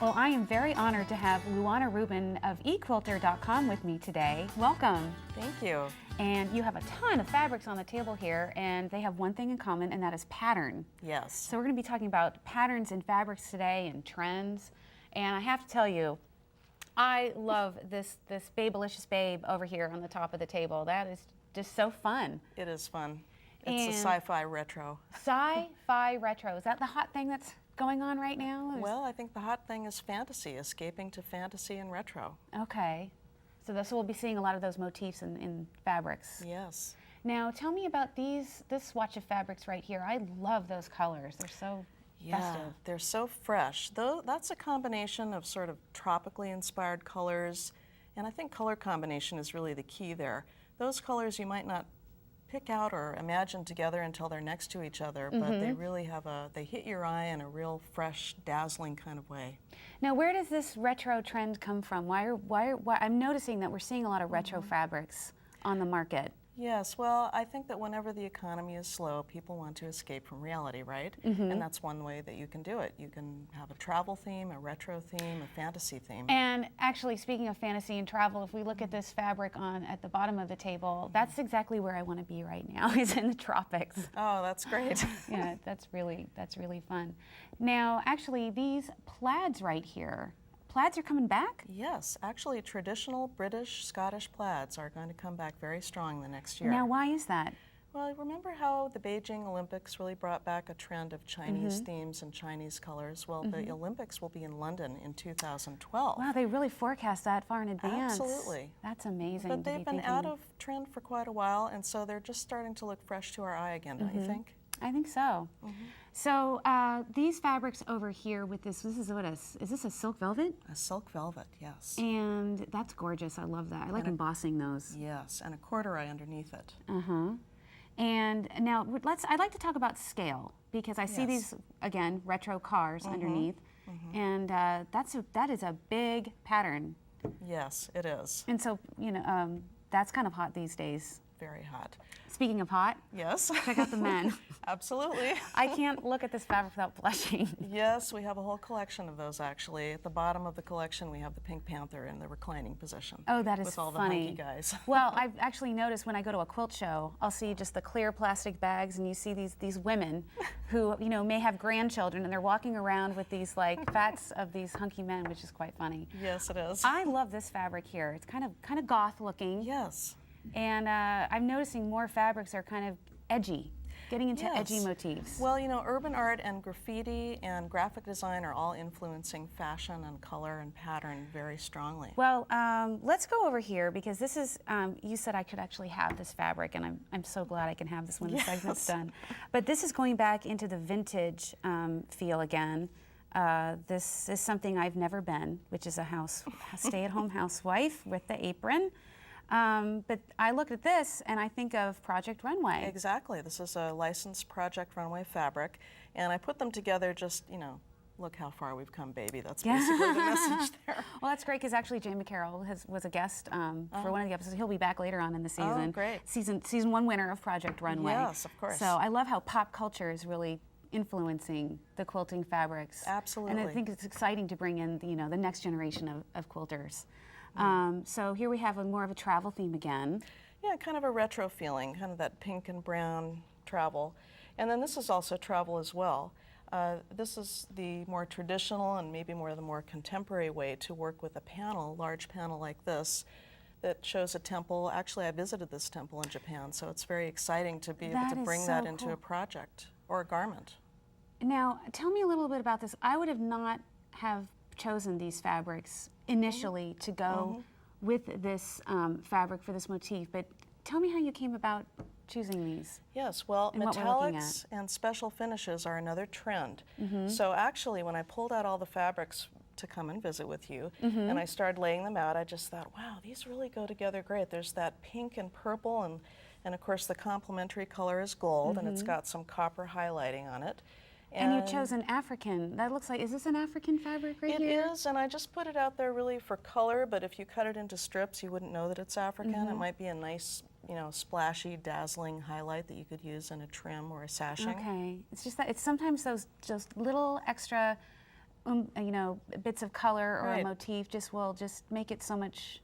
Well, I am very honored to have Luana Rubin of Equilter.com with me today. Welcome. Thank you. And you have a ton of fabrics on the table here, and they have one thing in common, and that is pattern. Yes. So we're going to be talking about patterns in fabrics today and trends. And I have to tell you, I love this Babelicious Babe over here on the top of the table. That is just so fun. It is fun. It's a sci-fi retro. Sci-fi retro. Is that the hot thing that's going on right now? Well, I think the hot thing is fantasy, escaping to fantasy and retro. Okay. So we'll be seeing a lot of those motifs in fabrics. Yes. Now, tell me about this swatch of fabrics right here. I love those colors. They're so festive. They're so fresh. Though that's a combination of sort of tropically inspired colors, and I think color combination is really the key there. Those colors you might not pick out or imagine together until they're next to each other, but they really they hit your eye in a real fresh, dazzling kind of way. Now, where does this retro trend come from? Why I'm noticing that we're seeing a lot of retro fabrics on the market. Yes, well, I think that whenever the economy is slow, people want to escape from reality, right? And that's one way that you can do it. You can have a travel theme, a retro theme, a fantasy theme. And actually, speaking of fantasy and travel, if we look at this fabric at the bottom of the table, that's exactly where I want to be right now, is in the tropics. Oh, that's great. Yeah, that's really fun. Now, actually, these plaids right here, plaids are coming back? Yes, actually traditional British, Scottish plaids are going to come back very strong the next year. Now, why is that? Well, remember how the Beijing Olympics really brought back a trend of Chinese themes and Chinese colors? Well, the Olympics will be in London in 2012. Wow, they really forecast that far in advance. Absolutely. That's amazing. But they've been out of trend for quite a while, and so they're just starting to look fresh to our eye again, don't you think? I think so. So these fabrics over here with this is what is this a silk velvet? A silk velvet, yes. And that's gorgeous. I love that. I like embossing those. Yes, and a corduroy underneath it. And now I'd like to talk about scale, because I see these, again, retro cars underneath, and that is a big pattern. Yes, it is. And so, that's kind of hot these days. Very hot. Speaking of hot, yes. Check out the men. Absolutely. I can't look at this fabric without blushing. Yes, we have a whole collection of those actually. At the bottom of the collection, we have the Pink Panther in the reclining position. Oh, that is with all funny. the hunky guys. Well, I've actually noticed when I go to a quilt show, I'll see just the clear plastic bags, and you see these women who may have grandchildren, and they're walking around with these like fats of these hunky men, which is quite funny. Yes, it is. I love this fabric here. It's kind of goth looking. Yes. And I'm noticing more fabrics are kind of edgy, getting into edgy motifs. Well, urban art and graffiti and graphic design are all influencing fashion and color and pattern very strongly. Well, let's go over here, because this is, you said I could actually have this fabric, and I'm so glad I can have this when the segment's done. But this is going back into the vintage feel again. This is something I've never been, which is a stay-at-home housewife with the apron. But I look at this and I think of Project Runway. Exactly. This is a licensed Project Runway fabric, and I put them together just, look how far we've come, baby. That's basically the message there. Well, that's great, because actually Jay McCarroll was a guest for one of the episodes. He'll be back later on in the season. Oh, great. Season 1 winner of Project Runway. Yes, of course. So I love how pop culture is really influencing the quilting fabrics. Absolutely. And I think it's exciting to bring in the next generation of quilters. So here we have more of a travel theme again. Yeah, kind of a retro feeling, kind of that pink and brown travel. And then this is also travel as well. This is the more traditional and maybe the more contemporary way to work with a large panel like this, that shows a temple. Actually, I visited this temple in Japan, so it's very exciting to be able to bring that into a project or a garment. Now, tell me a little bit about this. I would have not have chosen these fabrics initially to go with this fabric for this motif, but tell me how you came about choosing these. Yes, well, metallics and special finishes are another trend. So actually, when I pulled out all the fabrics to come and visit with you, and I started laying them out, I just thought, wow, these really go together great. There's that pink and purple, and of course the complementary color is gold, and it's got some copper highlighting on it. And you chose an African. That looks like, is this an African fabric right here? It is, and I just put it out there really for color, but if you cut it into strips, you wouldn't know that it's African. It might be a nice, splashy, dazzling highlight that you could use in a trim or a sashing. Okay. It's just that it's sometimes those just little extra you know, bits of color or Right. a motif will just make it so much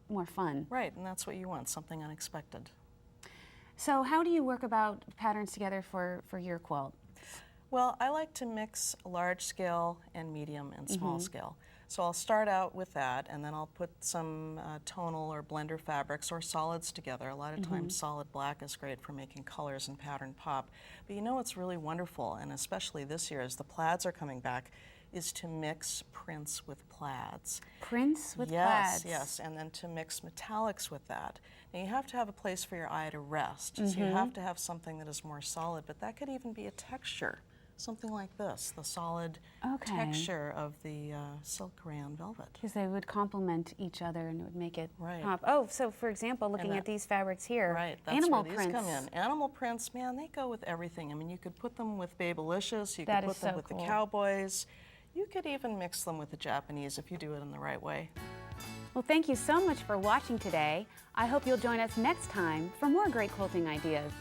more fun. Right, and that's what you want, something unexpected. So how do you work about patterns together for your quilt? Well, I like to mix large scale and medium and small scale. So I'll start out with that, and then I'll put some tonal or blender fabrics or solids together. A lot of times solid black is great for making colors and pattern pop. But you know what's really wonderful, and especially this year as the plaids are coming back, is to mix prints with plaids. Prints with Yes, plaids? yes, and then to mix metallics with that. Now you have to have a place for your eye to rest, so you have to have something that is more solid, but that could even be a texture. Something like this, the solid texture of the silk rayon velvet. Because they would complement each other and it would make it Right. pop. Oh, so for example, looking at these fabrics here, Right, that's animal where these prints. come in. Animal prints, man, they go with everything. I mean, you could put them with Babylicious, you That could is put them so with cool. the cowboys. You could even mix them with the Japanese if you do it in the right way. Well, thank you so much for watching today. I hope you'll join us next time for more great quilting ideas.